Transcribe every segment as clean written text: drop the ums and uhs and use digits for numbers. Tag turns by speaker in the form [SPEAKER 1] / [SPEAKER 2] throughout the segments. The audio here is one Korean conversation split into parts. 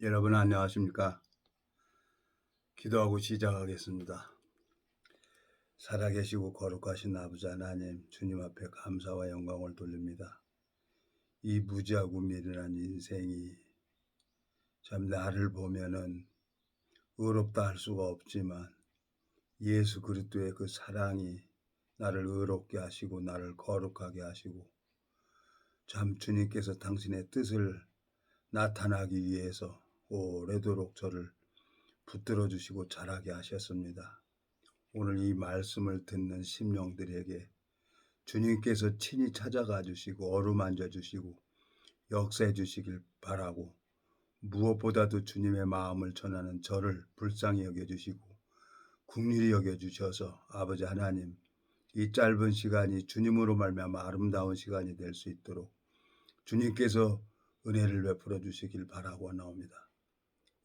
[SPEAKER 1] 여러분 안녕하십니까? 기도하고 시작하겠습니다. 살아계시고 거룩하신 아버지 하나님, 주님 앞에 감사와 영광을 돌립니다. 이 무지하고 미련한 인생이 참 나를 보면은 의롭다 할 수가 없지만 예수 그리스도의 그 사랑이 나를 의롭게 하시고 나를 거룩하게 하시고 참 주님께서 당신의 뜻을 나타나기 위해서 오래도록 저를 붙들어 주시고 자라게 하셨습니다. 오늘 이 말씀을 듣는 심령들에게 주님께서 친히 찾아가 주시고 어루만져 주시고 역사해 주시길 바라고, 무엇보다도 주님의 마음을 전하는 저를 불쌍히 여겨주시고 긍휼히 여겨주셔서 아버지 하나님, 이 짧은 시간이 주님으로 말미암아 아름다운 시간이 될 수 있도록 주님께서 은혜를 베풀어 주시길 바라고 나옵니다.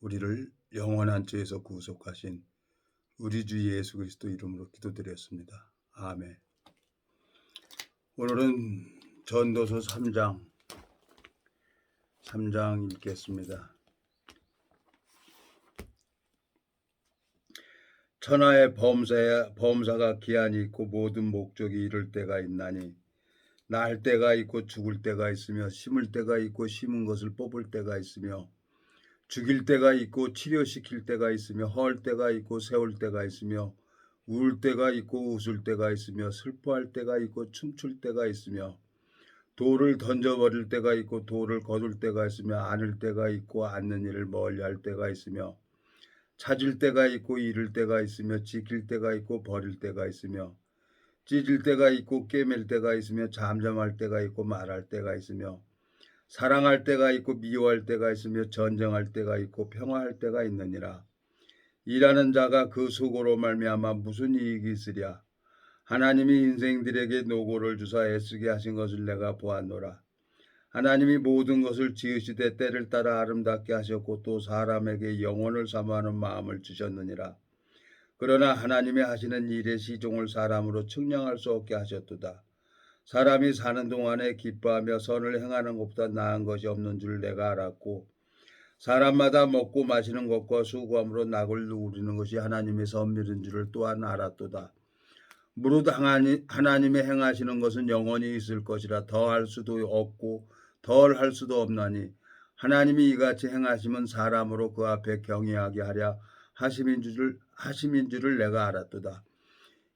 [SPEAKER 1] 우리를 영원한 죄에서 구속하신 우리 주 예수 그리스도 이름으로 기도드렸습니다. 아멘. 오늘은 전도서 3장 읽겠습니다. 천하의 범사가 기한이 있고 모든 목적이 이를 때가 있나니 날 때가 있고 죽을 때가 있으며 심을 때가 있고 심은 것을 뽑을 때가 있으며 죽일 때가 있고 치료시킬 때가 있으며 헐 때가 있고 세울 때가 있으며 울 때가 있고 웃을 때가 있으며 슬퍼할 때가 있고 춤출 때가 있으며 돌을 던져버릴 때가 있고 돌을 거둘 때가 있으며 안을 때가 있고 앉는 일을 멀리할 때가 있으며 찾을 때가 있고 잃을 때가 있으며 지킬 때가 있고 버릴 때가 있으며 찢을 때가 있고 꿰맬 때가 있으며 잠잠할 때가 있고 말할 때가 있으며 사랑할 때가 있고 미워할 때가 있으며 전쟁할 때가 있고 평화할 때가 있느니라. 일하는 자가 그 수고로 말미암아 무슨 이익이 있으랴. 하나님이 인생들에게 노고를 주사 애쓰게 하신 것을 내가 보았노라. 하나님이 모든 것을 지으시되 때를 따라 아름답게 하셨고 또 사람에게 영혼을 사모하는 마음을 주셨느니라. 그러나 하나님이 하시는 일의 시종을 사람으로 측량할 수 없게 하셨도다. 사람이 사는 동안에 기뻐하며 선을 행하는 것보다 나은 것이 없는 줄 내가 알았고 사람마다 먹고 마시는 것과 수고함으로 낙을 누리는 것이 하나님의 섭리인 줄을 또한 알았도다. 무릇 하나님의 행하시는 것은 영원히 있을 것이라 더할 수도 없고 덜 할 수도 없나니 하나님이 이같이 행하심은 사람으로 그 앞에 경외하게 하려 하심인 줄을 내가 알았도다.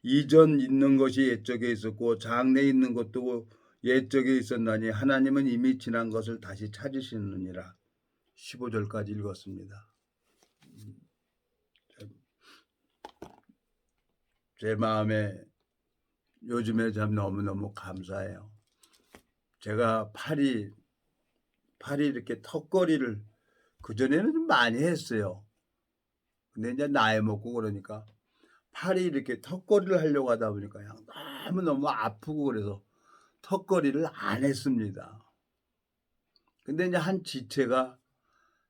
[SPEAKER 1] 이전 있는 것이 옛적에 있었고 장래 있는 것도 옛적에 있었나니 하나님은 이미 지난 것을 다시 찾으시느니라. 15절까지 읽었습니다. 제 마음에 요즘에 참 너무너무 감사해요. 제가 팔이 이렇게 턱걸이를 그전에는 좀 많이 했어요. 근데 이제 나이 먹고 그러니까 팔이 이렇게 턱걸이를 하려고 하다 보니까 그냥 너무너무 아프고 그래서 턱걸이를 안 했습니다. 근데 이제 한 지체가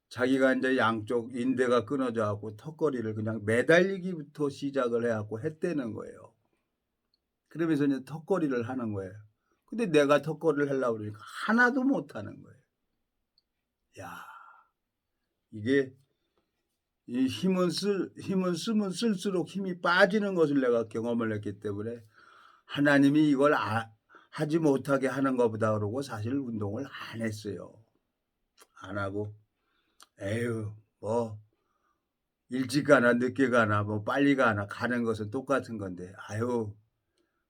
[SPEAKER 1] 자기가 이제 양쪽 인대가 끊어져 갖고 턱걸이를 그냥 매달리기부터 시작을 해 갖고 했다는 거예요. 그러면서 이제 턱걸이를 하는 거예요. 근데 내가 턱걸이를 하려고 그러니까 하나도 못 하는 거예요. 야, 이게 이 힘은 쓰면 쓸수록 힘이 빠지는 것을 내가 경험을 했기 때문에 하나님이 이걸 하지 못하게 하는 것보다 그러고 사실 운동을 안 했어요. 안 하고 에휴 뭐 일찍 가나 늦게 가나 뭐 빨리 가나 가는 것은 똑같은 건데 아유,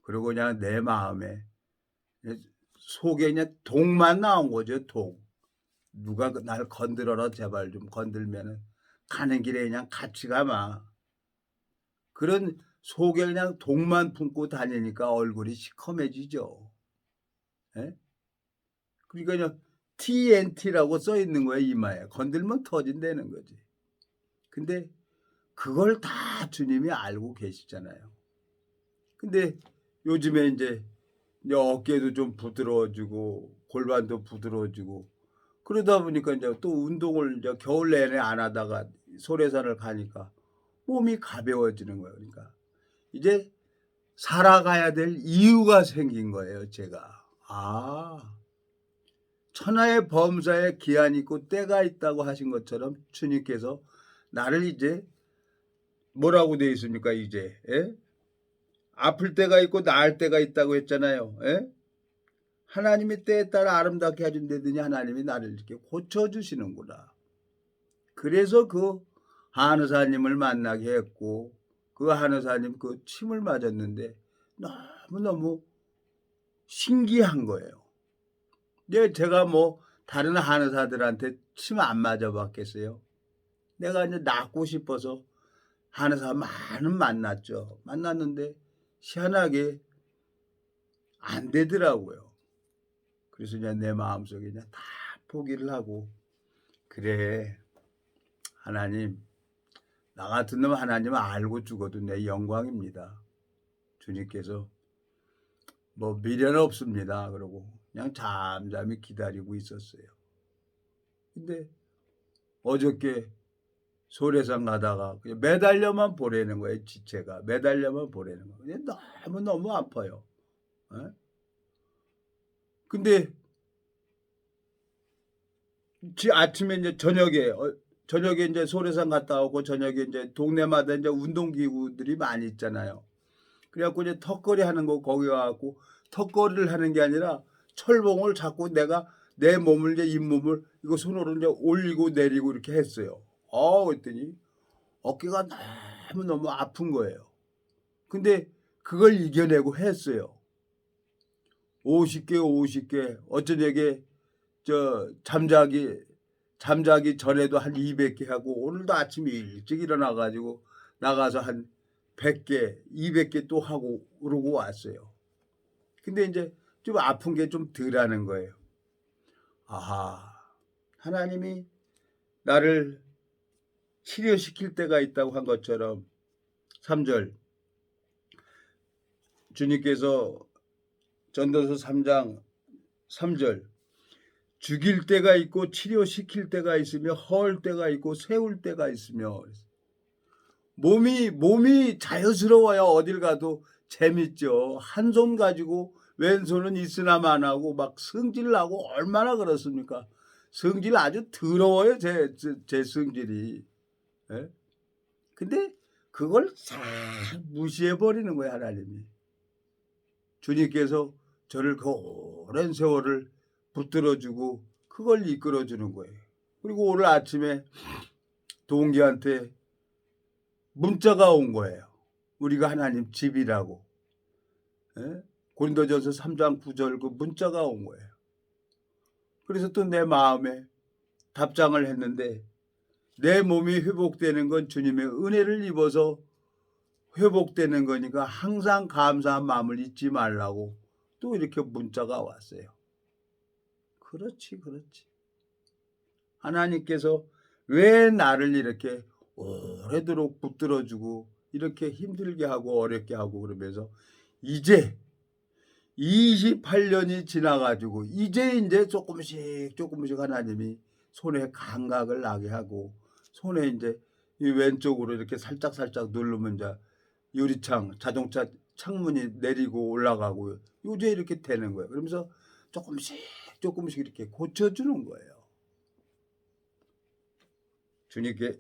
[SPEAKER 1] 그리고 그냥 내 마음에 속에 그냥 독만 나온 거죠. 독. 누가 날 건드려라 제발 좀 건들면은 가는 길에 그냥 같이 가마. 그런 속에 그냥 독만 품고 다니니까 얼굴이 시커매지죠. 예? 그러니까 그냥 TNT라고 써 있는 거예요, 이마에. 건들면 터진다는 거지. 근데 그걸 다 주님이 알고 계시잖아요. 근데 요즘에 이제 어깨도 좀 부드러워지고 골반도 부드러워지고 그러다 보니까 이제 또 운동을 이제 겨울 내내 안 하다가 소래산을 가니까 몸이 가벼워지는 거예요. 그러니까 이제 살아가야 될 이유가 생긴 거예요, 제가. 천하의 범사에 기한이 있고 때가 있다고 하신 것처럼 주님께서 나를 이제 뭐라고 되어 있습니까? 이제 아플 때가 있고 나을 때가 있다고 했잖아요. 하나님의 때에 따라 아름답게 해준다더니 하나님이 나를 이렇게 고쳐주시는구나. 그래서 그 한의사님을 만나게 했고 그 한의사님 그 침을 맞았는데 너무너무 신기한 거예요. 제가 뭐 다른 한의사들한테 침 안 맞아봤겠어요? 내가 이제 낫고 싶어서 한의사 많은 만났죠. 만났는데 희한하게 안 되더라고요. 그래서 그냥 내 마음속에 그냥 다 포기를 하고 그래 하나님 나 같은 놈 하나님 알고 죽어도 내 영광입니다. 주님께서 뭐 미련 없습니다. 그러고 그냥 잠잠히 기다리고 있었어요. 근데 어저께 소래산 가다가 그냥 매달려만 보내는 거예요. 지체가 매달려만 보내는 거예요. 너무 아파요. 근데 아침에 이제 저녁에 이제 소래산 갔다 오고 저녁에 이제 동네마다 이제 운동기구들이 많이 있잖아요. 그래갖고 이제 턱걸이 하는 거 거기 가갖고 턱걸이를 하는 게 아니라 철봉을 잡고 내가 내 몸을 이제 잇몸을 이거 손으로 이제 올리고 내리고 이렇게 했어요. 그랬더니 어깨가 너무 아픈 거예요. 근데 그걸 이겨내고 했어요. 50개 어쩌냐게 잠자기 전에도 한 200개 하고 오늘도 아침에 일찍 일어나가지고 나가서 한 100개, 200개 또 하고 그러고 왔어요. 근데 이제 좀 아픈 게 좀 덜하는 거예요. 아하, 하나님이 나를 치료시킬 때가 있다고 한 것처럼 3절 주님께서 전도서 3장 3절 죽일 때가 있고 치료시킬 때가 있으며 허울 때가 있고 세울 때가 있으며 몸이 자연스러워야 어딜 가도 재밌죠. 한 손 가지고 왼손은 있으나 마나하고 막 성질나고 얼마나 그렇습니까? 성질 아주 더러워요. 제 성질이. 근데 그걸 싹 무시해버리는 거예요. 하나님이. 주님께서 저를 그 오랜 세월을 붙들어주고 그걸 이끌어주는 거예요. 그리고 오늘 아침에 동기한테 문자가 온 거예요. 우리가 하나님 집이라고. 고린도전서 3장 9절 그 문자가 온 거예요. 그래서 또 내 마음에 답장을 했는데 내 몸이 회복되는 건 주님의 은혜를 입어서 회복되는 거니까 항상 감사한 마음을 잊지 말라고 또 이렇게 문자가 왔어요. 그렇지. 하나님께서 왜 나를 이렇게 오래도록 붙들어주고 이렇게 힘들게 하고 어렵게 하고 그러면서 이제 28년이 지나가지고 이제 조금씩 하나님이 손에 감각을 나게 하고 손에 이제 이 왼쪽으로 이렇게 살짝 누르면 이제 유리창 자동차 창문이 내리고 올라가고 이제 이렇게 되는 거예요. 그러면서 조금씩 이렇게 고쳐주는 거예요.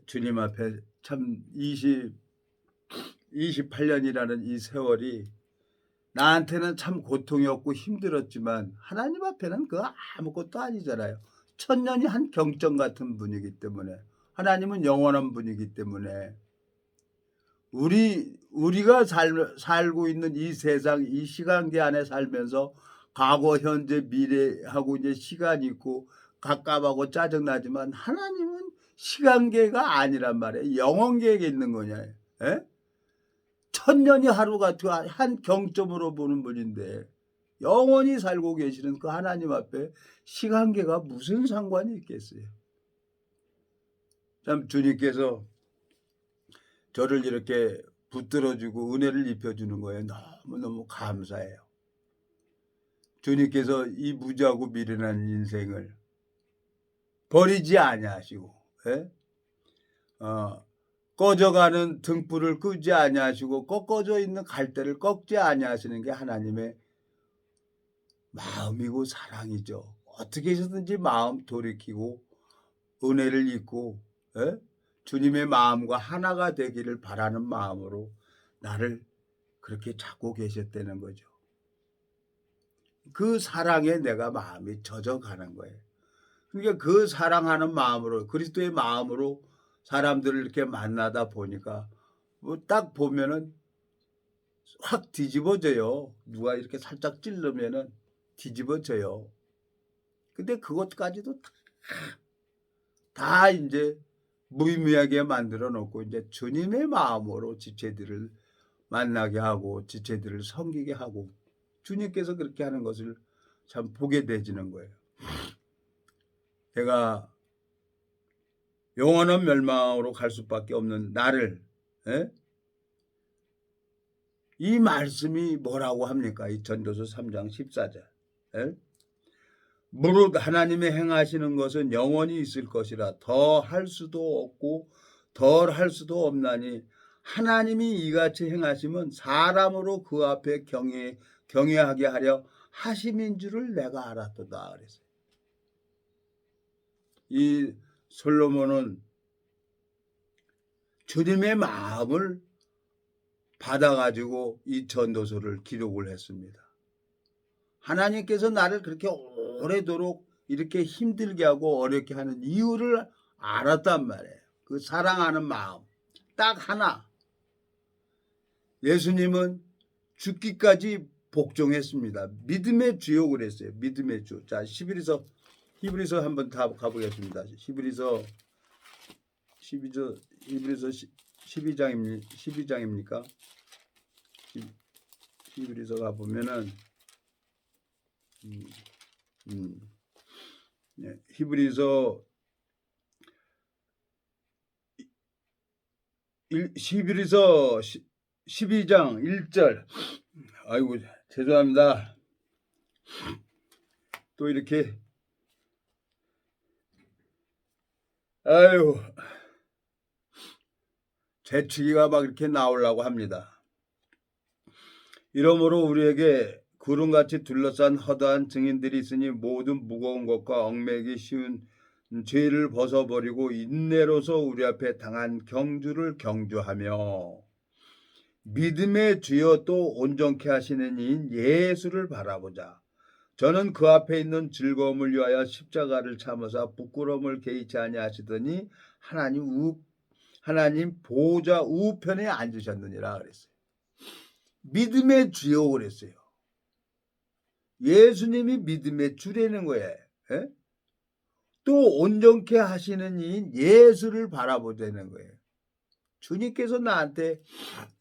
[SPEAKER 1] 주님 앞에 참 28년이라는 이 세월이 나한테는 참 고통이었고 힘들었지만 하나님 앞에는 그거 아무것도 아니잖아요. 천년이 한 경점 같은 분이기 때문에 하나님은 영원한 분이기 때문에 우리가 살고 있는 이 세상 이 시간계 안에 살면서 과거 현재 미래하고 이제 시간이 있고 갑갑하고 짜증나지만 하나님은 시간계가 아니란 말이에요. 영원계에 있는 거냐. 천년이 하루 같은 한 경점으로 보는 분인데 영원히 살고 계시는 그 하나님 앞에 시간계가 무슨 상관이 있겠어요. 참 주님께서 저를 이렇게 붙들어주고 은혜를 입혀주는 거예요. 너무너무 감사해요. 주님께서 이 무지하고 미련한 인생을 버리지 아니하시고 꺼져가는 등불을 끄지 아니하시고 꺾어져 있는 갈대를 꺾지 아니하시는 게 하나님의 마음이고 사랑이죠. 어떻게 해서든지 마음 돌이키고 은혜를 잊고 예? 주님의 마음과 하나가 되기를 바라는 마음으로 나를 그렇게 찾고 계셨다는 거죠. 그 사랑에 내가 마음이 젖어가는 거예요. 그러니까 그 사랑하는 마음으로 그리스도의 마음으로 사람들을 이렇게 만나다 보니까 뭐 딱 보면은 확 뒤집어져요. 누가 이렇게 살짝 찔르면은 뒤집어져요. 근데 그것까지도 다 이제 무의미하게 만들어 놓고 이제 주님의 마음으로 지체들을 만나게 하고 지체들을 섬기게 하고 주님께서 그렇게 하는 것을 참 보게 되지는 거예요. 제가 영원한 멸망으로 갈 수밖에 없는 나를 예? 이 말씀이 뭐라고 합니까? 이 전도서 3장 14절 예? 무릇 하나님의 행하시는 것은 영원히 있을 것이라 더 할 수도 없고 덜 할 수도 없나니 하나님이 이같이 행하심은 사람으로 그 앞에 경외하게 하려 하심인 줄을 내가 알았도다 그랬어요. 이 솔로몬은 주님의 마음을 받아가지고 이 전도서를 기록을 했습니다. 하나님께서 나를 그렇게 오래도록 이렇게 힘들게 하고 어렵게 하는 이유를 알았단 말이에요. 그 사랑하는 마음 딱 하나. 예수님은 죽기까지 복종했습니다. 믿음의 주요 그랬어요. 믿음의 주. 자, 히브리서 한번 다 가보겠습니다. 히브리서 12장입니까? 히브리서 가보면은 네, 히브리서 12장 1절. 아이고 죄송합니다. 또 이렇게 아유 재치기가 막 이렇게 나오려고 합니다. 이러므로 우리에게 구름같이 둘러싼 허다한 증인들이 있으니 모든 무거운 것과 얽매기 쉬운 죄를 벗어버리고 인내로서 우리 앞에 당한 경주를 경주하며 믿음의 주여 또 온전케 하시는 이인 예수를 바라보자. 저는 그 앞에 있는 즐거움을 위하여 십자가를 참으사 부끄러움을 개의치 아니하시더니 하나님 보좌 우편에 앉으셨느니라 그랬어요. 믿음의 주여 그랬어요. 예수님이 믿음의 주라는 거예요. 예? 또 온전케 하시는 이인 예수를 바라보자는 거예요. 주님께서 나한테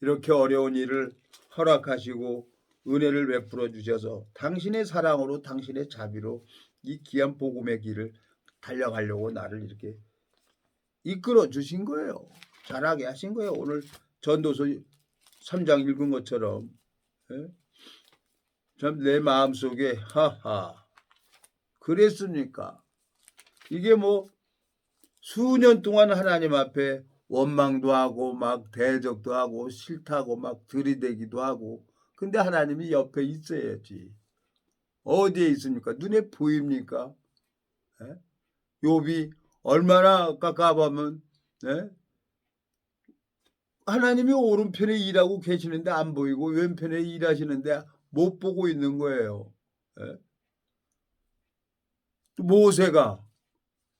[SPEAKER 1] 이렇게 어려운 일을 허락하시고 은혜를 베풀어 주셔서 당신의 사랑으로 당신의 자비로 이 귀한 복음의 길을 달려가려고 나를 이렇게 이끌어 주신 거예요. 잘하게 하신 거예요. 오늘 전도서 3장 읽은 것처럼 예? 참 내 마음속에 하하 그랬습니까? 이게 뭐 수년 동안 하나님 앞에 원망도 하고 막 대적도 하고 싫다고 막 들이대기도 하고 근데 하나님이 옆에 있어야지. 어디에 있습니까? 눈에 보입니까? 예? 욥이 얼마나 가까보면 예? 하나님이 오른편에 일하고 계시는데 안 보이고 왼편에 일하시는데 못 보고 있는 거예요. 예? 또 모세가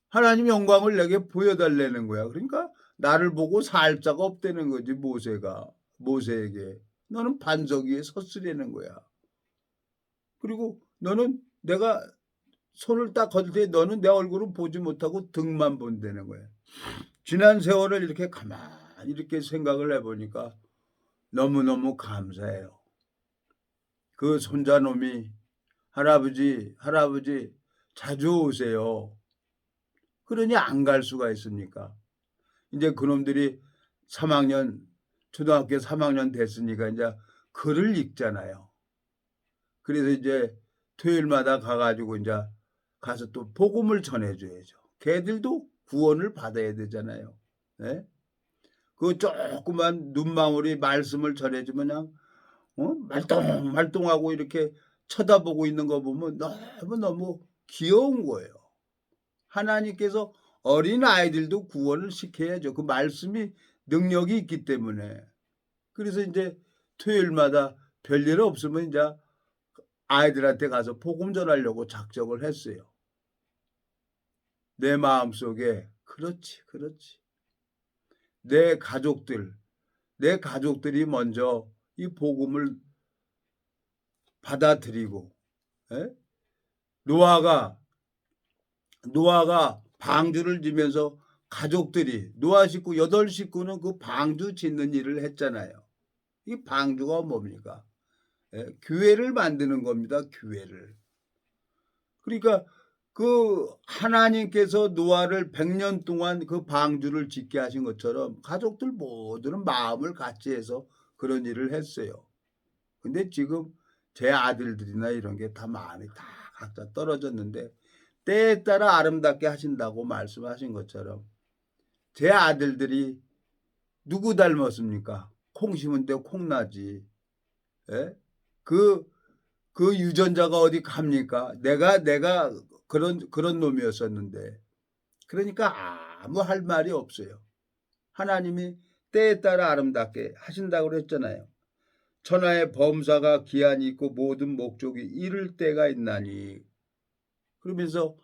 [SPEAKER 1] 하나님 영광을 내게 보여달라는 거야. 그러니까 나를 보고 살 자가 없다는 거지 모세에게. 너는 반석 위에 섰으라는 거야. 그리고 너는 내가 손을 딱 거둘 때 너는 내 얼굴을 보지 못하고 등만 본다는 거야. 지난 세월을 이렇게 가만히 이렇게 생각을 해보니까 너무너무 감사해요. 그 손자놈이 할아버지 자주 오세요. 그러니 안 갈 수가 있습니까? 이제 그놈들이 초등학교 3학년 됐으니까 이제 글을 읽잖아요. 그래서 이제 토요일마다 가가지고 이제 가서 또 복음을 전해줘야죠. 걔들도 구원을 받아야 되잖아요. 네? 그 조그만 눈망울이 말씀을 전해주면 그냥 말똥말똥하고 이렇게 쳐다보고 있는 거 보면 너무너무 귀여운 거예요. 하나님께서 어린 아이들도 구원을 시켜야죠. 그 말씀이 능력이 있기 때문에. 그래서 인제 토요일마다 별일 없으면 인자 아이들한테 가서 복음 전하려고 작정을 했어요. 내 마음속에 그렇지, 그렇지. 내 가족들이 먼저 이 복음을 받아들이고, 예? 노아가 방주를 지면서 가족들이 노아 식구 8 식구는 그 방주 짓는 일을 했잖아요. 이 방주가 뭡니까? 예, 교회를 만드는 겁니다. 교회를. 그러니까 그 하나님께서 노아를 100년 동안 그 방주를 짓게 하신 것처럼 가족들 모두는 마음을 같이 해서 그런 일을 했어요. 근데 지금 제 아들들이나 이런 게 다 마음이 다 각자 떨어졌는데 때에 따라 아름답게 하신다고 말씀하신 것처럼 제 아들들이 누구 닮았습니까? 콩 심은 데 콩나지. 예? 그 유전자가 어디 갑니까? 내가 그런 놈이었었는데. 그러니까 아무 할 말이 없어요. 하나님이 때에 따라 아름답게 하신다고 그랬잖아요. 천하의 범사가 기한이 있고 모든 목적이 이를 때가 있나니. 그러면서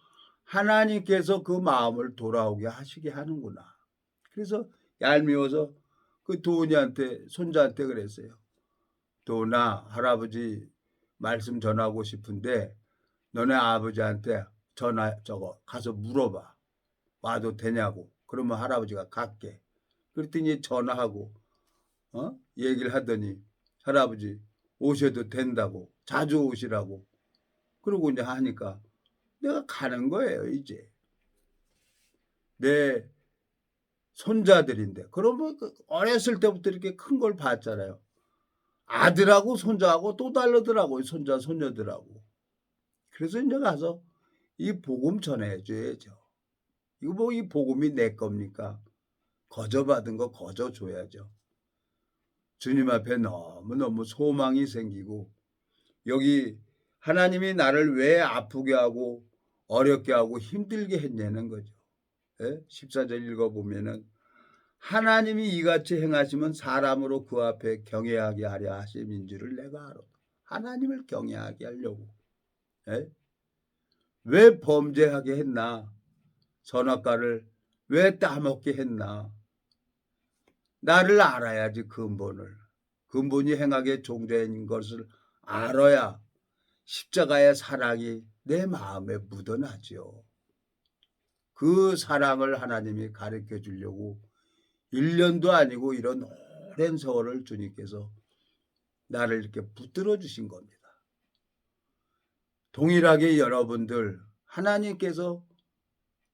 [SPEAKER 1] 하나님께서 그 마음을 돌아오게 하시게 하는구나. 그래서 얄미워서 그 도훈이한테 손자한테 그랬어요. 도훈아, 할아버지 말씀 전하고 싶은데 너네 아버지한테 가서 물어봐. 와도 되냐고. 그러면 할아버지가 갈게. 그랬더니 전화하고 얘기를 하더니 할아버지 오셔도 된다고. 자주 오시라고. 그러고 이제 하니까 내가 가는 거예요, 이제. 내 손자들인데. 그러면 어렸을 때부터 이렇게 큰 걸 봤잖아요. 아들하고 손자하고 또 다르더라고요. 손자, 손녀들하고. 그래서 이제 가서 이 복음 전해줘야죠. 이거 뭐 이 복음이 내 겁니까? 거저받은 거 거저줘야죠. 주님 앞에 너무너무 소망이 생기고 여기 하나님이 나를 왜 아프게 하고 어렵게 하고 힘들게 했냐는 거죠. 예? 14절 읽어보면은 하나님이 이같이 행하시면 사람으로 그 앞에 경외하게 하려 하심인 줄을 내가 알아. 하나님을 경외하게 하려고. 예? 왜 범죄하게 했나? 선악과를 왜 따먹게 했나? 나를 알아야지 근본을. 근본이 행하게 종자인 것을 알아야 십자가의 사랑이 내 마음에 묻어나죠. 그 사랑을 하나님이 가르쳐 주려고 1년도 아니고 이런 오랜 세월을 주님께서 나를 이렇게 붙들어 주신 겁니다. 동일하게 여러분들 하나님께서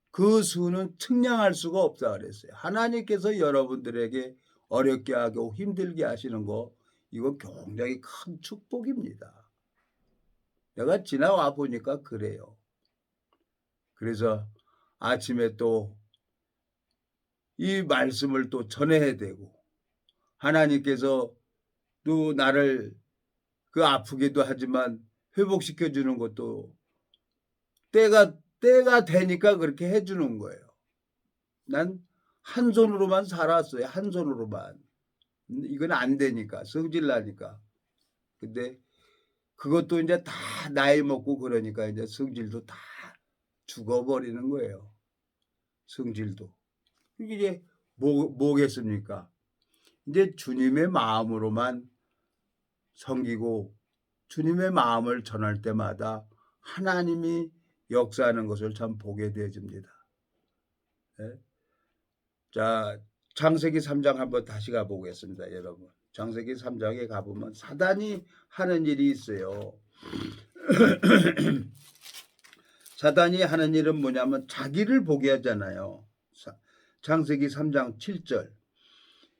[SPEAKER 1] 그 수는 측량할 수가 없다 그랬어요. 하나님께서 여러분들에게 어렵게 하고 힘들게 하시는 거 이거 굉장히 큰 축복입니다. 내가 지나와 보니까 그래요. 그래서 아침에 또 이 말씀을 또 전해야 되고 하나님께서 또 나를 그 아프기도 하지만 회복시켜 주는 것도 때가 되니까 그렇게 해 주는 거예요. 난 한 손으로만 살았어요. 한 손으로만. 이건 안 되니까 성질 나니까. 근데 그것도 이제 다 나이 먹고 그러니까 이제 성질도 다 죽어버리는 거예요. 성질도. 이게 이제 뭐겠습니까? 이제 주님의 마음으로만 섬기고 주님의 마음을 전할 때마다 하나님이 역사하는 것을 참 보게 되어집니다. 네? 자, 창세기 3장 한번 다시 가보겠습니다, 여러분. 창세기 3장에 가보면 사단이 하는 일이 있어요. 사단이 하는 일은 뭐냐면 자기를 보게 하잖아요. 창세기 3장 7절.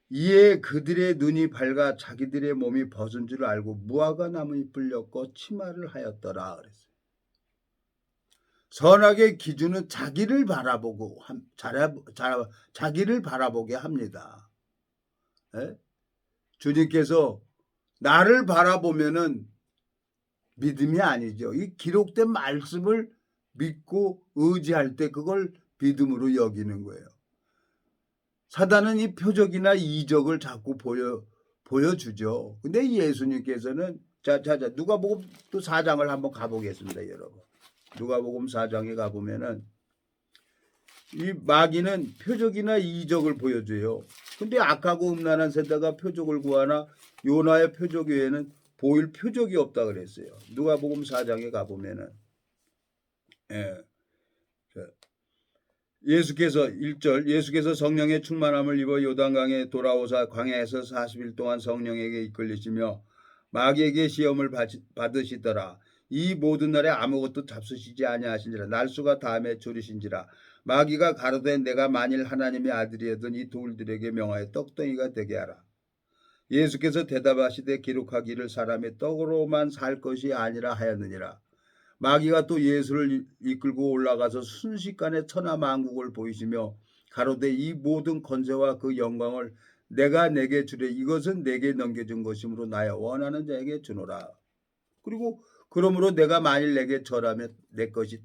[SPEAKER 1] 이에 그들의 눈이 밝아 자기들의 몸이 벗은 줄 알고 무화과 나무에 불렸고 치마를 하였더라 그랬어요. 선악의 기준은 자기를 바라보고 자기를 바라보게 합니다. 에? 주님께서 나를 바라보면은 믿음이 아니죠. 이 기록된 말씀을 믿고 의지할 때 그걸 믿음으로 여기는 거예요. 사단은 이 표적이나 이적을 자꾸 보여주죠. 근데 예수님께서는 자, 누가복음 또 4장을 한번 가보겠습니다, 여러분. 누가복음 4장에 가보면은 이 마귀는 표적이나 이적을 보여줘요. 근데 악하고 음란한 세대가 표적을 구하나 요나의 표적 외에는 보일 표적이 없다 그랬어요. 누가복음 4장에 가보면은 예. 예수께서 1절 예수께서 성령의 충만함을 입어 요단강에 돌아오사 광야에서 40일 동안 성령에게 이끌리시며 마귀에게 시험을 받으시더라. 이 모든 날에 아무것도 잡수시지 아니하신지라 날수가 다음에 줄이신지라 마귀가 가로되 내가 만일 하나님의 아들이었던 이 돌들에게 명하여 떡덩이가 되게 하라. 예수께서 대답하시되 기록하기를 사람의 떡으로만 살 것이 아니라 하였느니라. 마귀가 또 예수를 이끌고 올라가서 순식간에 천하만국을 보이시며 가로되 이 모든 권세와 그 영광을 내가 내게 주래 이것은 내게 넘겨준 것이므로 나여 원하는 자에게 주노라. 그리고 그러므로 내가 만일 내게 절하면 내 것이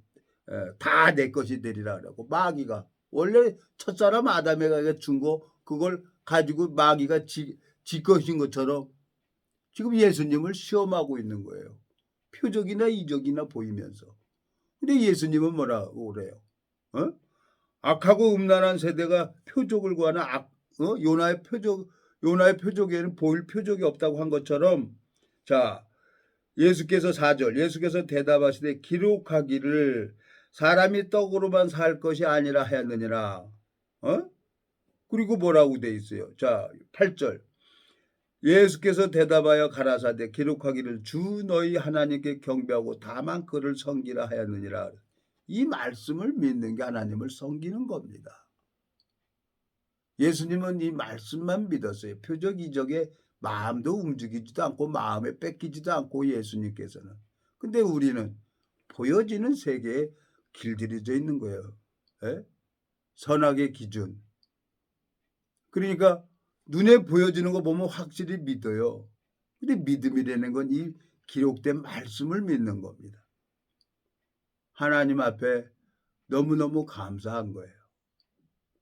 [SPEAKER 1] 다 내 것이 되리라 라고 마귀가 원래 첫사람 아담에게 준 거 그걸 가지고 마귀가 지 것인 것처럼 지금 예수님을 시험하고 있는 거예요. 표적이나 이적이나 보이면서. 근데 예수님은 뭐라고 그래요? 악하고 음란한 세대가 표적을 구하는 요나의 표적에는 보일 표적이 없다고 한 것처럼 자 예수께서 4절 예수께서 대답하시되 기록하기를 사람이 떡으로만 살 것이 아니라 하였느니라. 그리고 뭐라고 돼 있어요? 자 8절 예수께서 대답하여 가라사대 기록하기를 주 너희 하나님께 경배하고 다만 그를 섬기라 하였느니라. 이 말씀을 믿는 게 하나님을 섬기는 겁니다. 예수님은 이 말씀만 믿었어요. 표적 이적에 마음도 움직이지도 않고 마음에 뺏기지도 않고 예수님께서는. 근데 우리는 보여지는 세계에 길들여져 있는 거예요. 에? 선악의 기준. 그러니까 눈에 보여지는 거 보면 확실히 믿어요. 근데 믿음이라는 건 이 기록된 말씀을 믿는 겁니다. 하나님 앞에 너무너무 감사한 거예요.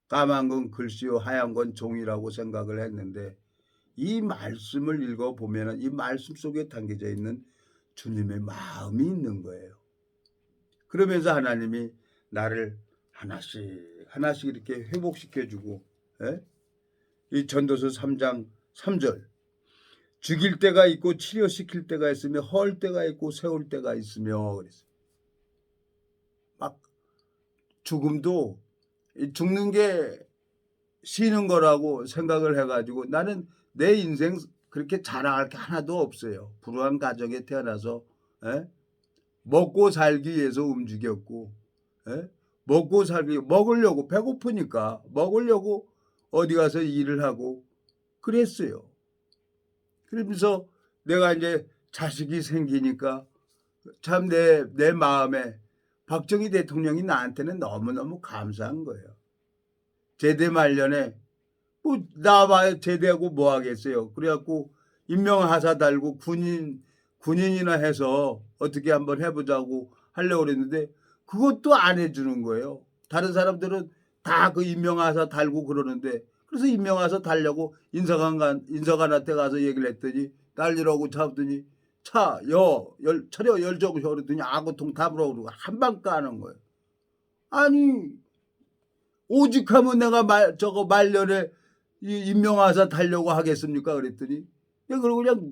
[SPEAKER 1] 까만 건 글씨요 하얀 건 종이라고 생각을 했는데 이 말씀을 읽어보면 이 말씀 속에 담겨져 있는 주님의 마음이 있는 거예요. 그러면서 하나님이 나를 하나씩 이렇게 회복시켜주고 이 전도서 3장 3절 죽일 때가 있고 치료시킬 때가 있으며 헐 때가 있고 세울 때가 있으며 그랬어요. 막 죽음도 죽는 게 쉬는 거라고 생각을 해가지고 나는 내 인생 그렇게 자랑할 게 하나도 없어요. 불우한 가정에 태어나서 먹고 살기 위해서 움직였고 먹고 살기 먹으려고 배고프니까 먹으려고 어디 가서 일을 하고 그랬어요. 그러면서 내가 이제 자식이 생기니까 참 내 마음에 박정희 대통령이 나한테는 너무너무 감사한 거예요. 제대 말년에 뭐 나와봐야 제대하고 뭐 하겠어요. 그래갖고 임명하사 달고 군인이나 해서 어떻게 한번 해보자고 하려고 그랬는데 그것도 안 해주는 거예요. 다른 사람들은 다 그 임명하사 달고 그러는데 그래서 임명하사 달려고 인사관한테 가서 얘기를 했더니 달리라고 잡더니 차려 열적으셔 그랬더니 아구통 답으로 그러고 한 방 까는 거예요. 아니 오직하면 내가 말년에 임명하사 달려고 하겠습니까? 그랬더니 그러고 그냥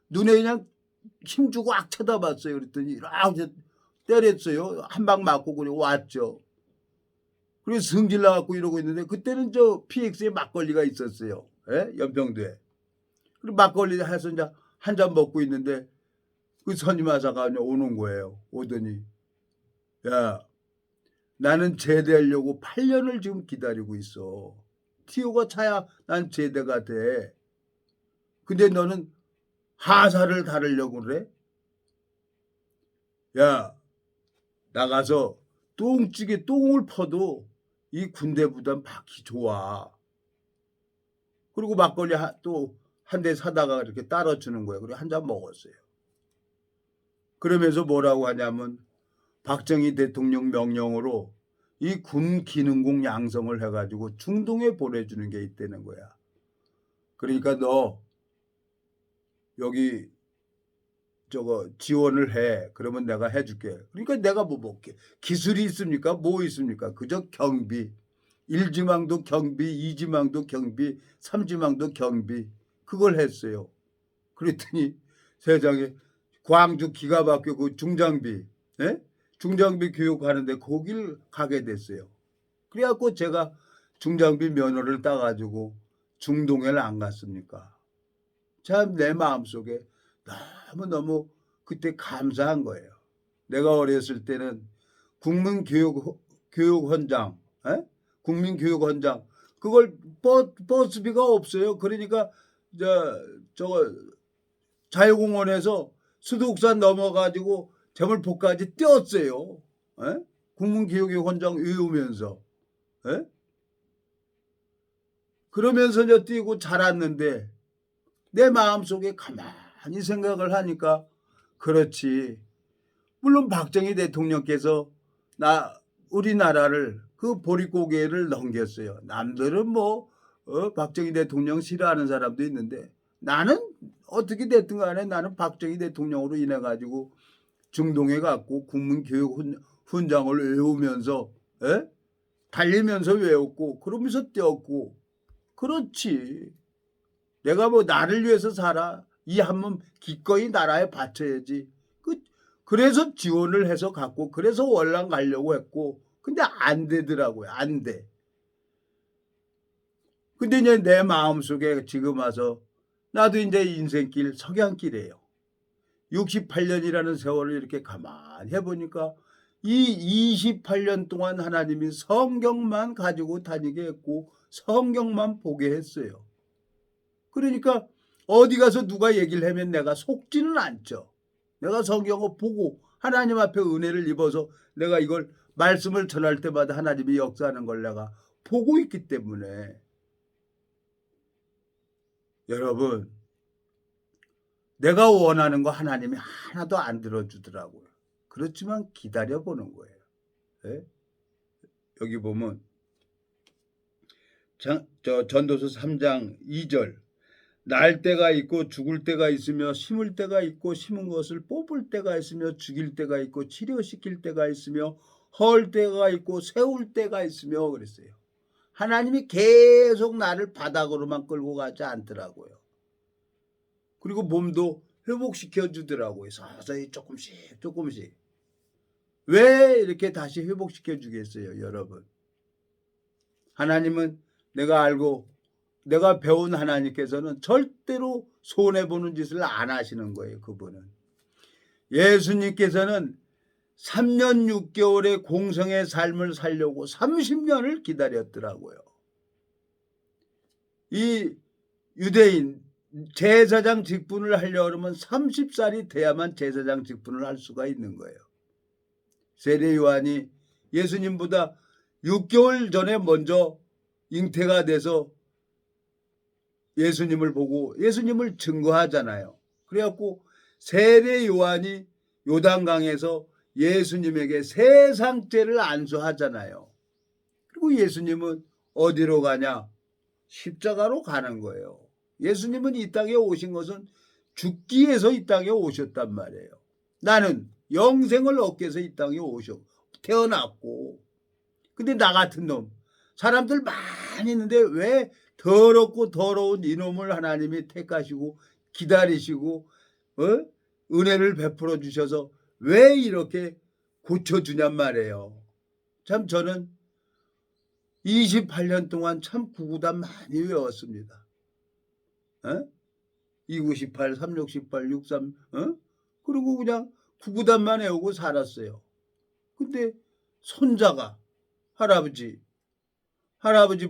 [SPEAKER 1] 눈에 그냥 힘주고 악 쳐다봤어요. 그랬더니 이렇게 때렸어요. 한 방 맞고 그냥 왔죠. 그래서 성질 나갖고 이러고 있는데 그때는 저 PX에 막걸리가 있었어요. 연평도에. 그리고 막걸리 해서 이제 한 잔 먹고 있는데 그 선임하사가 오는 거예요. 오더니 야 나는 제대하려고 8년을 지금 기다리고 있어. 티오가 차야 난 제대가 돼. 근데 너는 하사를 다루려고 그래? 야 나가서 똥찌개 똥을 퍼도 이 군대보단 받기 좋아. 그리고 막걸리 또 한 대 사다가 이렇게 따라주는 거예요. 그리고 한 잔 먹었어요. 그러면서 뭐라고 하냐면 박정희 대통령 명령으로 이 군 기능공 양성을 해 가지고 중동에 보내주는 게 있다는 거야. 그러니까 너 여기 저거 지원을 해. 그러면 내가 해 줄게. 그러니까 내가 뭐 기술이 있습니까? 뭐 있습니까? 그저 경비. 1지망도 경비, 2지망도 경비, 3지망도 경비. 그걸 했어요. 그랬더니 세상에 광주 기가 막혀 그 중장비, 예? 중장비 교육하는데 거길 가게 됐어요. 그래갖고 제가 중장비 면허를 따가지고 중동에를 안 갔습니까? 참 내 마음속에 너무너무 그때 감사한 거예요. 내가 어렸을 때는 국민교육원장, 에? 국민교육원장 그걸 버스비가 없어요. 그러니까 저거 자유공원에서 수도옥산 넘어가지고 제물포까지 뛰었어요. 에? 국민교육원장 외우면서. 에? 그러면서 뛰고 자랐는데 내 마음속에 가만히 생각을 하니까 그렇지. 물론 박정희 대통령께서 우리나라를 그 보릿고개를 넘겼어요. 남들은 박정희 대통령 싫어하는 사람도 있는데 나는 어떻게 됐든 간에 나는 박정희 대통령으로 인해 가지고 중동에 갔고 국민교육훈장을 외우면서 달리면서 외웠고 그러면서 뛰었고 그렇지. 내가 나를 위해서 살아. 이 한 몸 기꺼이 나라에 바쳐야지. 그래서 지원을 해서 갔고 그래서 월남 가려고 했고 근데 안 되더라고요. 안 돼. 근데 이제 내 마음속에 지금 와서 나도 이제 인생길 석양길이에요. 68년이라는 세월을 이렇게 가만히 해보니까 이 28년 동안 하나님이 성경만 가지고 다니게 했고 성경만 보게 했어요. 그러니까 어디 가서 누가 얘기를 하면 내가 속지는 않죠. 내가 성경을 보고 하나님 앞에 은혜를 입어서 내가 이걸 말씀을 전할 때마다 하나님이 역사하는 걸 내가 보고 있기 때문에 여러분 내가 원하는 거 하나님이 하나도 안 들어주더라고요. 그렇지만 기다려보는 거예요. 네? 여기 보면 전도서 3장 2절 날 때가 있고 죽을 때가 있으며 심을 때가 있고 심은 것을 뽑을 때가 있으며 죽일 때가 있고 치료시킬 때가 있으며 헐 때가 있고 세울 때가 있으며 그랬어요. 하나님이 계속 나를 바닥으로만 끌고 가지 않더라고요. 그리고 몸도 회복시켜 주더라고요. 서서히 조금씩. 왜 이렇게 다시 회복시켜 주겠어요, 여러분? 하나님은 내가 배운 하나님께서는 절대로 손해보는 짓을 안 하시는 거예요. 그분은. 예수님께서는 3년 6개월의 공성의 삶을 살려고 30년을 기다렸더라고요. 이 유대인 제사장 직분을 하려고 하면 30살이 돼야만 제사장 직분을 할 수가 있는 거예요. 세례 요한이 예수님보다 6개월 전에 먼저 잉태가 돼서 예수님을 보고 예수님을 증거하잖아요. 그래갖고 세례 요한이 요단강에서 예수님에게 세상죄를 안수하잖아요. 그리고 예수님은 어디로 가냐? 십자가로 가는 거예요. 예수님은 이 땅에 오신 것은 죽기 위해서 이 땅에 오셨단 말이에요. 나는 영생을 얻기 위해서 이 땅에 태어났고 근데 나 같은 놈 사람들 많이 있는데 왜 더럽고 더러운 이놈을 하나님이 택하시고 기다리시고 은혜를 베풀어 주셔서 왜 이렇게 고쳐주냔 말이에요. 참 저는 28년 동안 참 구구단 많이 외웠습니다. 298, 368, 63 그리고 그냥 구구단만 외우고 살았어요. 근데 손자가 할아버지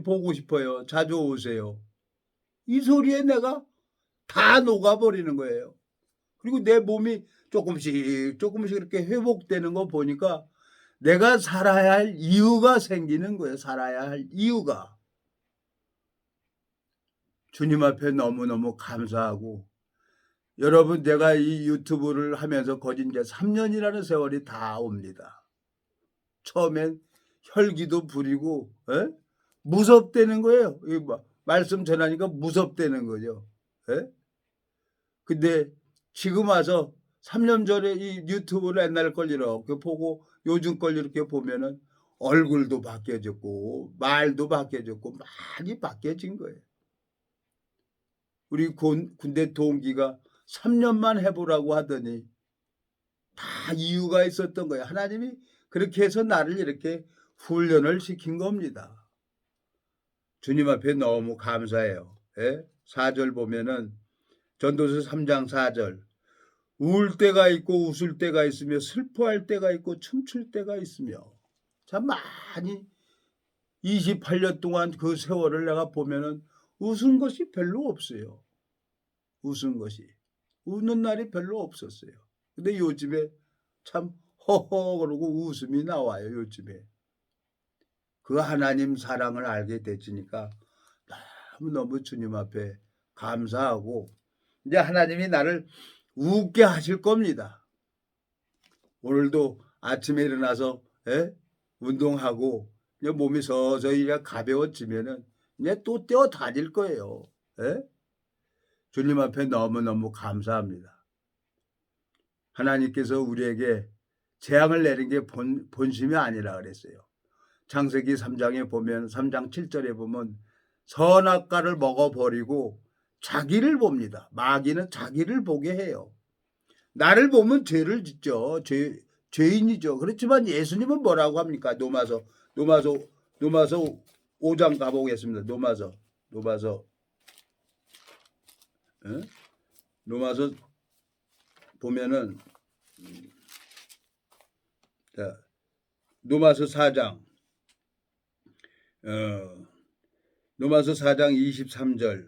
[SPEAKER 1] 보고 싶어요. 자주 오세요. 이 소리에 내가 다 녹아버리는 거예요. 그리고 내 몸이 조금씩 이렇게 회복되는 거 보니까 내가 살아야 할 이유가 생기는 거예요. 살아야 할 이유가. 주님 앞에 너무너무 감사하고 여러분 내가 이 유튜브를 하면서 거진 이제 3년이라는 세월이 다 옵니다. 처음엔 혈기도 부리고 무섭다는 거예요. 이 말씀 전하니까 무섭다는 거죠. 근데 지금 와서 3년 전에 이 유튜브를 옛날 걸 이렇게 보고 요즘 걸 이렇게 보면은 얼굴도 바뀌어졌고 말도 바뀌어졌고 많이 바뀌어진 거예요. 우리 군대 동기가 3년만 해보라고 하더니 다 이유가 있었던 거예요. 하나님이 그렇게 해서 나를 이렇게 훈련을 시킨 겁니다. 주님 앞에 너무 감사해요. 4절 보면은 전도서 3장 4절 울 때가 있고 웃을 때가 있으며 슬퍼할 때가 있고 춤출 때가 있으며 참 많이 28년 동안 그 세월을 내가 보면은 웃은 것이 별로 없어요. 웃은 것이. 웃는 날이 별로 없었어요. 근데 요즘에 참 허허 그러고 웃음이 나와요. 요즘에. 그 하나님 사랑을 알게 되지니까 너무너무 주님 앞에 감사하고 이제 하나님이 나를 웃게 하실 겁니다. 오늘도 아침에 일어나서 운동하고 이제 몸이 서서히 가벼워지면은 이제 또 뛰어 다닐 거예요. 주님 앞에 너무너무 감사합니다. 하나님께서 우리에게 재앙을 내린 게 본심이 아니라 그랬어요. 창세기 3장에 보면 3장 7절에 보면 선악과를 먹어버리고 자기를 봅니다. 마귀는 자기를 보게 해요. 나를 보면 죄를 짓죠. 죄인이죠. 그렇지만 예수님은 뭐라고 합니까? 노마서 5장 가보겠습니다. 노마서 보면은 자, 노마서 4장 노마서 4장 23절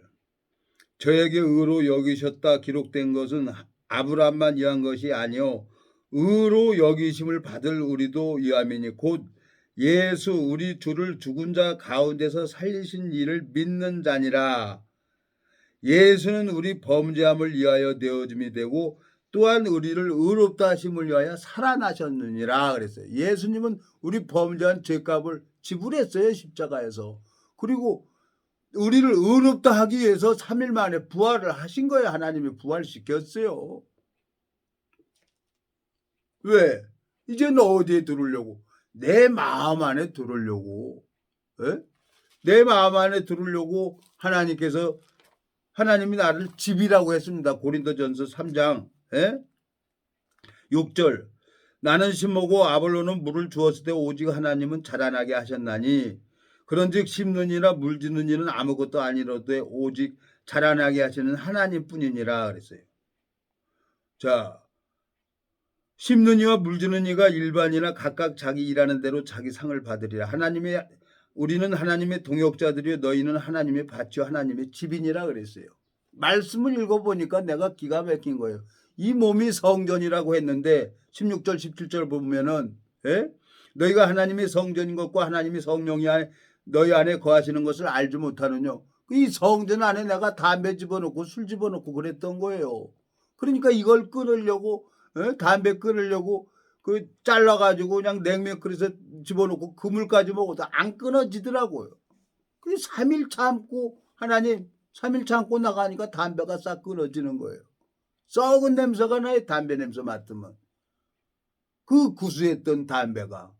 [SPEAKER 1] 저에게 의로 여기셨다 기록된 것은 아브라함만 이한 것이 아니요 의로 여기심을 받을 우리도 이함이니 곧 예수 우리 주를 죽은 자 가운데서 살리신 이를 믿는 자니라. 예수는 우리 범죄함을 위하여 내어짐이 되고 또한 우리를 의롭다 하심을 위하여 살아나셨느니라 그랬어요. 예수님은 우리 범죄한 죄값을 지불했어요. 십자가에서. 그리고 우리를 의롭다 하기 위해서 3일 만에 부활을 하신 거예요. 하나님이 부활시켰어요. 왜? 이제 너 어디에 들으려고? 내 마음 안에 들으려고. 내 마음 안에 들으려고 하나님이 나를 집이라고 했습니다. 고린도전서 3장 6절 나는 심으고 아볼로는 물을 주었을 때 오직 하나님은 자라나게 하셨나니 그런즉 심는 이나 물짓는 이는 아무것도 아니로되 오직 자라나게 하시는 하나님뿐이니라 그랬어요. 자, 심는 이와 물짓는 이가 일반이나 각각 자기 일하는 대로 자기 상을 받으리라. 우리는 하나님의 동역자들이요 너희는 하나님의 밭이요 하나님의 집이니라 그랬어요. 말씀을 읽어보니까 내가 기가 막힌 거예요. 이 몸이 성전이라고 했는데 16절 17절 보면은 너희가 하나님의 성전인 것과 하나님의 성령이 너희 안에 거하시는 것을 알지 못하느냐. 이 성전 안에 내가 담배 집어넣고 술 집어넣고 그랬던 거예요. 그러니까 이걸 끊으려고 담배 끊으려고 잘라가지고 그냥 냉면 그릇에 집어넣고 그물까지 먹어도 안 끊어지더라고요. 그 3일 참고 3일 참고 나가니까 담배가 싹 끊어지는 거예요. 썩은 냄새가 나요. 담배 냄새 맡으면. 그 구수했던 담배가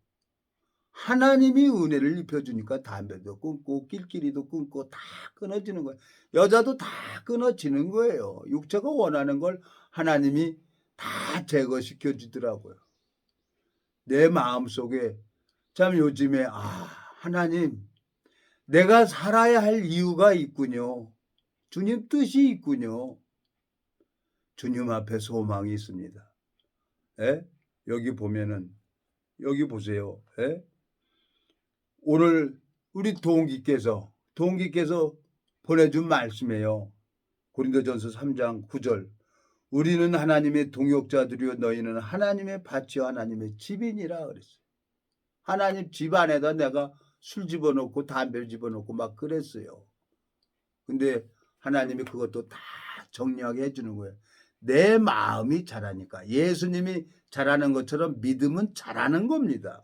[SPEAKER 1] 하나님이 은혜를 입혀주니까 담배도 끊고 낄끼리도 끊고 다 끊어지는 거예요. 여자도 다 끊어지는 거예요. 육체가 원하는 걸 하나님이 다 제거시켜 주더라고요. 내 마음속에 참 요즘에 하나님 내가 살아야 할 이유가 있군요. 주님 뜻이 있군요. 주님 앞에 소망이 있습니다. 여기 보면은 여기 보세요. 오늘 우리 동기께서 보내준 말씀이에요. 고린도전서 3장 9절 우리는 하나님의 동역자들이요 너희는 하나님의 밭이요 하나님의 집이니라 그랬어요. 하나님 집 안에다 내가 술 집어넣고 담배 집어넣고 막 그랬어요. 근데 하나님이 그것도 다 정리하게 해주는 거예요. 내 마음이 자라니까. 예수님이 자라는 것처럼 믿음은 자라는 겁니다.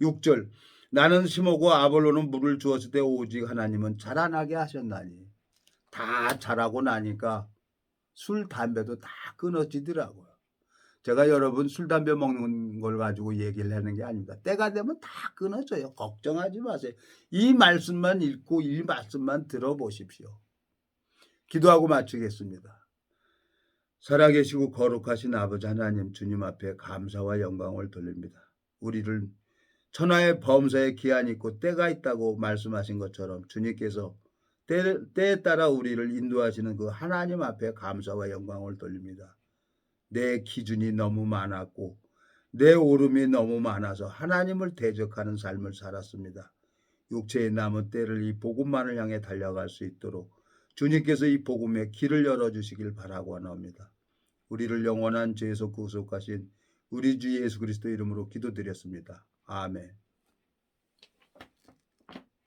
[SPEAKER 1] 6절 나는 심었고 아볼로는 물을 주었을 때 오직 하나님은 자라나게 하셨나니. 다 자라고 나니까 술 담배도 다 끊어지더라고요. 제가 여러분 술 담배 먹는 걸 가지고 얘기를 하는 게 아닙니다. 때가 되면 다 끊어져요. 걱정하지 마세요. 이 말씀만 읽고 이 말씀만 들어보십시오. 기도하고 마치겠습니다. 살아계시고 거룩하신 아버지 하나님, 주님 앞에 감사와 영광을 돌립니다. 우리를 천하의 범사에 기한이 있고 때가 있다고 말씀하신 것처럼 주님께서 때에 따라 우리를 인도하시는 그 하나님 앞에 감사와 영광을 돌립니다. 내 기준이 너무 많았고 내 오름이 너무 많아서 하나님을 대적하는 삶을 살았습니다. 육체의 남은 때를 이 복음만을 향해 달려갈 수 있도록 주님께서 이 복음의 길을 열어주시길 바라고 원합니다. 우리를 영원한 죄에서 구속하신 우리 주 예수 그리스도 이름으로 기도드렸습니다. 아멘.